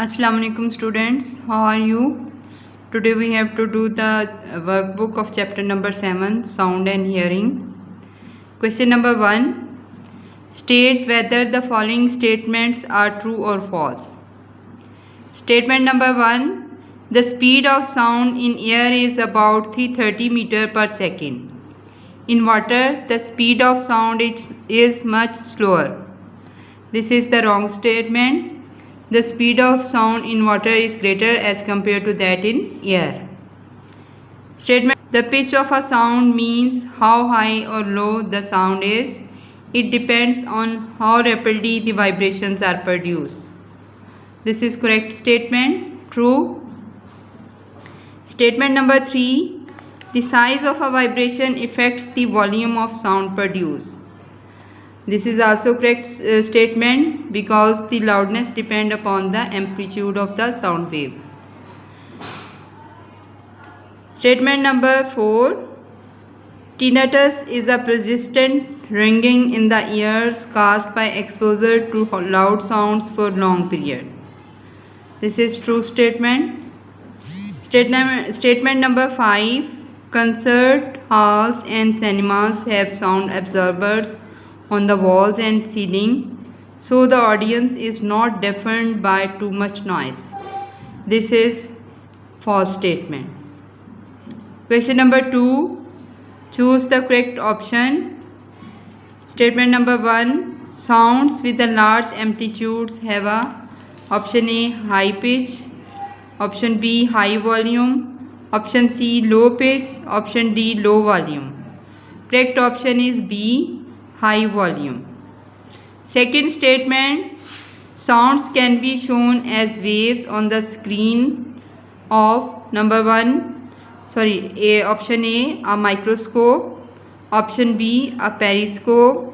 Assalamu alaikum students, how are you? Today we have to do the workbook of chapter number 7, sound and hearing. Question number 1, state whether the following statements are true or false. Statement number 1, the speed of sound in air is about 330 meter per second. In water, the speed of sound is much slower. This is the wrong statement. The speed of sound in water is greater as compared to that in air. Statement: the pitch of a sound means how high or low the sound is. It depends on how rapidly the vibrations are produced. This is correct statement, true. Statement number 3, the size of a vibration affects the volume of sound produced. This is also correct statement because the loudness depends upon the amplitude of the sound wave. Statement number 4, tinnitus is a persistent ringing in the ears caused by exposure to loud sounds for long period. This is true statement. Statement number 5, concert halls and cinemas have sound absorbers on the walls and ceiling, so the audience is not deafened by too much noise. This is false statement. Question number 2, choose the correct option. Statement number 1, sounds with the large amplitudes have a option A, high pitch, option B, high volume, option C, low pitch, option D, low volume. Correct option is B, high volume. Second statement, sounds can be shown as waves on the screen of option A microscope, option B a periscope,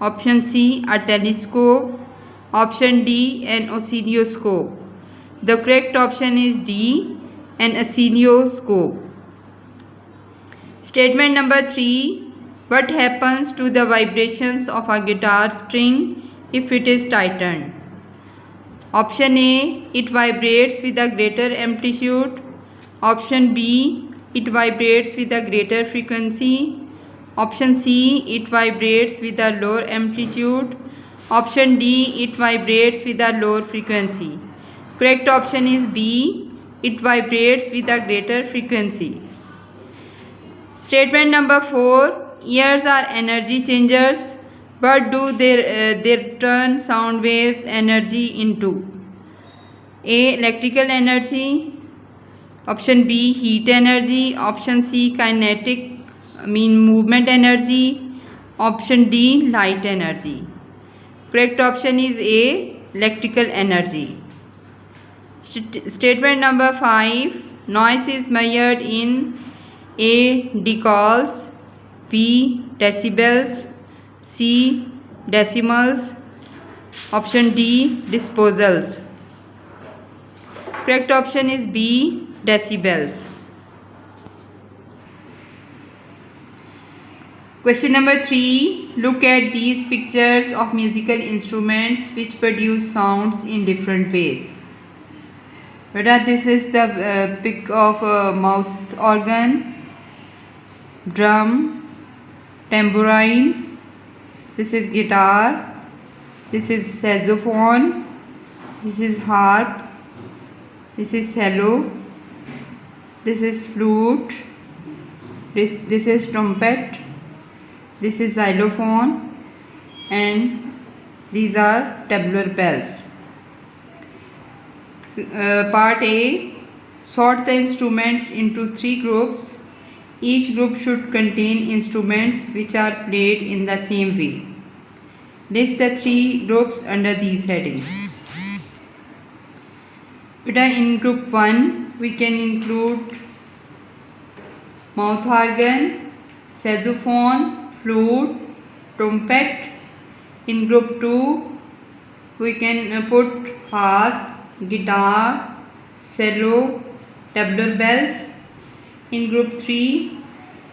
option C a telescope, option D an oscilloscope. The correct option is D, an oscilloscope. Statement number 3, what happens to the vibrations of a guitar string if it is tightened? Option A, it vibrates with a greater amplitude. Option B, it vibrates with a greater frequency. Option C, it vibrates with a lower amplitude. Option D, it vibrates with a lower frequency. Correct option is B, it vibrates with a greater frequency. Statement number 4, ears are energy changers, but do they turn sound waves energy into? A, electrical energy, option B, heat energy, option C, kinetic movement energy, option D, light energy. Correct option is A, electrical energy. Statement number 5, noise is measured in A, decibels, B, decibels, C, decimals, option D, disposals. Correct option is B, decibels. Question number 3, look at these pictures of musical instruments which produce sounds in different ways. Beta, this is the pic of mouth organ, drum, tambourine, this is guitar, this is saxophone, this is harp, this is cello, this is flute, this is trumpet, this is xylophone, and these are tubular bells. Part A, sort the instruments into 3 groups. Each group should contain instruments which are played in the same way. List the 3 groups under these headings. In group 1, we can include mouth organ, saxophone, flute, trumpet. In group 2, we can put harp, guitar, cello, tubular bells. In group 3,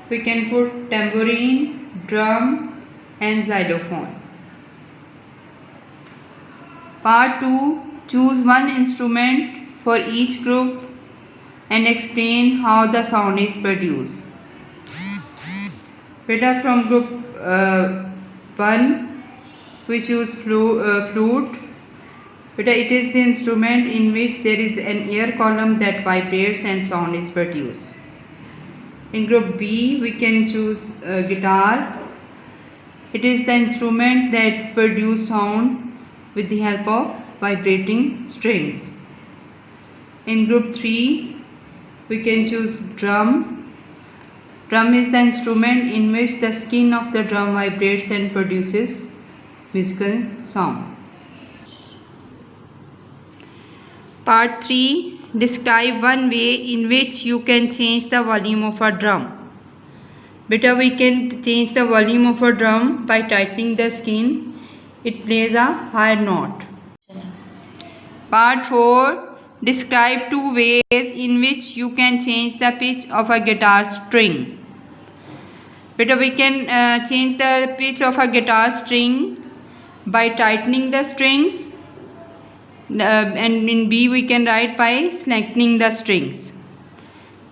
we can put tambourine, drum and xylophone. Part 2, choose one instrument for each group and explain how the sound is produced. Beta, from group 1 we choose flute. Beta, it is the instrument in which there is an air column that vibrates and sound is produced. In group B we can choose guitar. It is the instrument that produces sound with the help of vibrating strings. In group 3 we can choose drum. Drum is the instrument in which the skin of the drum vibrates and produces musical sound. Part 3. Describe one way in which you can change the volume of a drum. Beta, we can change the volume of a drum by tightening the skin. It plays a higher note. Part 4. Describe two ways in which you can change the pitch of a guitar string. Beta, we can change the pitch of a guitar string by tightening the strings, and in B we can write by slackening the strings.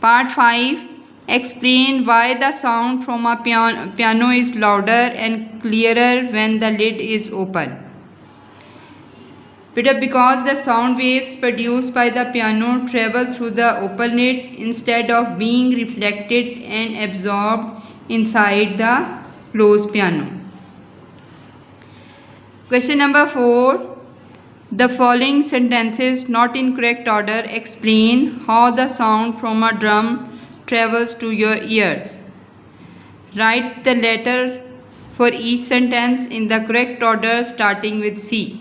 Part 5. Explain why the sound from a piano is louder and clearer when the lid is open. Beta, because the sound waves produced by the piano travel through the open lid instead of being reflected and absorbed inside the closed piano. Question number 4. The following sentences, not in correct order, explain how the sound from a drum travels to your ears. Write the letter for each sentence in the correct order starting with C.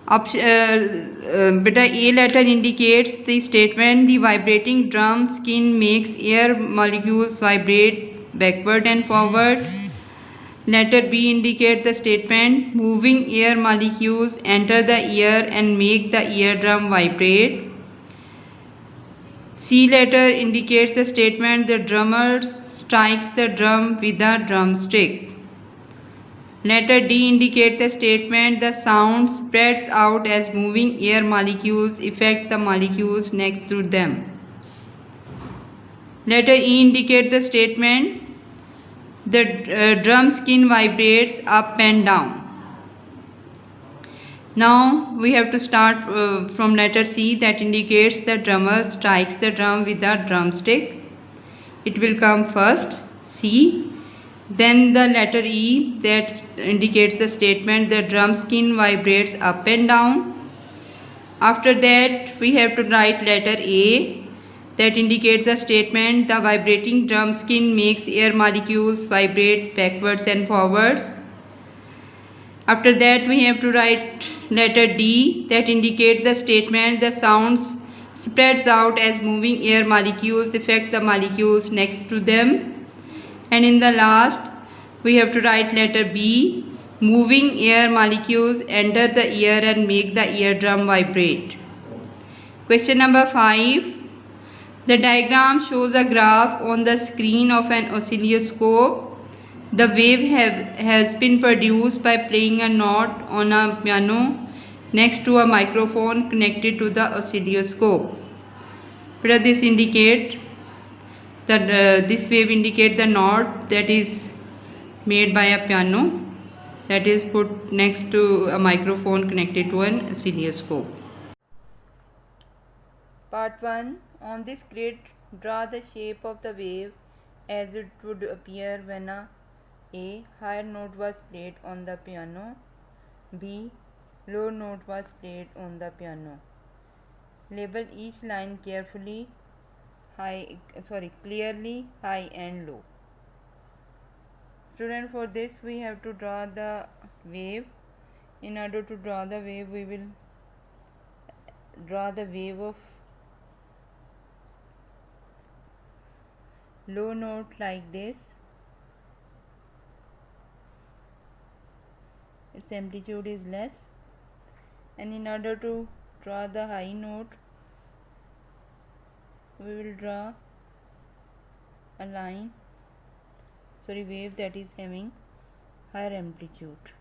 Beta, A letter indicates the statement the vibrating drum skin makes air molecules vibrate backward and forward. Letter B indicates the statement moving air molecules enter the ear and make the eardrum vibrate. C letter indicates the statement the drummer strikes the drum with a drumstick. Letter D indicates the statement the sound spreads out as moving air molecules affect the molecules next to them. Letter E indicates the statement the drum skin vibrates up and down. Now we have to start from letter C, that indicates the drummer strikes the drum with a drumstick. It will come first, C. Then the letter E, that indicates the statement the drum skin vibrates up and down. After that we have to write letter A, that indicates the statement the vibrating drum skin makes air molecules vibrate backwards and forwards. After that we have to write letter D, that indicates the statement the sounds spreads out as moving air molecules affect the molecules next to them. And in the last we have to write letter B, moving air molecules enter the ear and make the eardrum vibrate. Question number 5. The diagram shows a graph on the screen of an oscilloscope. The wave has been produced by playing a note on a piano next to a microphone connected to the oscilloscope. This indicates that this wave indicates the note that is made by a piano that is put next to a microphone connected to an oscilloscope. Part 1. On this grid, draw the shape of the wave as it would appear when A. Higher note was played on the piano. B. Low note was played on the piano. Label each line carefully, clearly, high and low. Student, for this we have to draw the wave. In order to draw the wave, we will draw the wave of low note like this. Its amplitude is less, and in order to draw the high note, we will draw a wave that is having higher amplitude.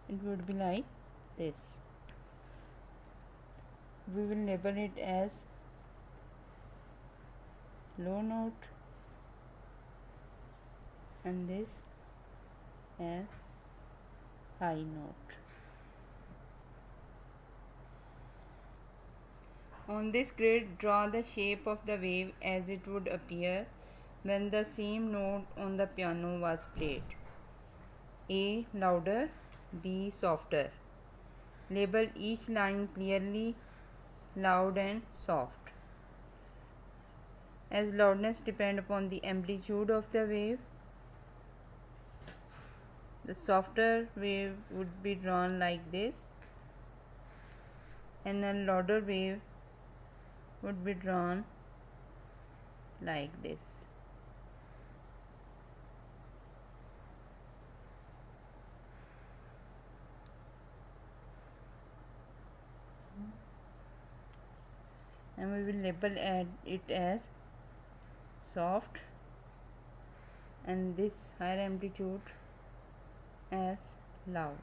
it would be like this. We will label it as low note and this as high note. On this grid, draw the shape of the wave as it would appear when the same note on the piano was played. A. Louder, B. Softer. Label each line clearly, loud and soft. As loudness depends upon the amplitude of the wave, the softer wave would be drawn like this, and a louder wave would be drawn like this. And we will label it as soft and this higher amplitude as loud.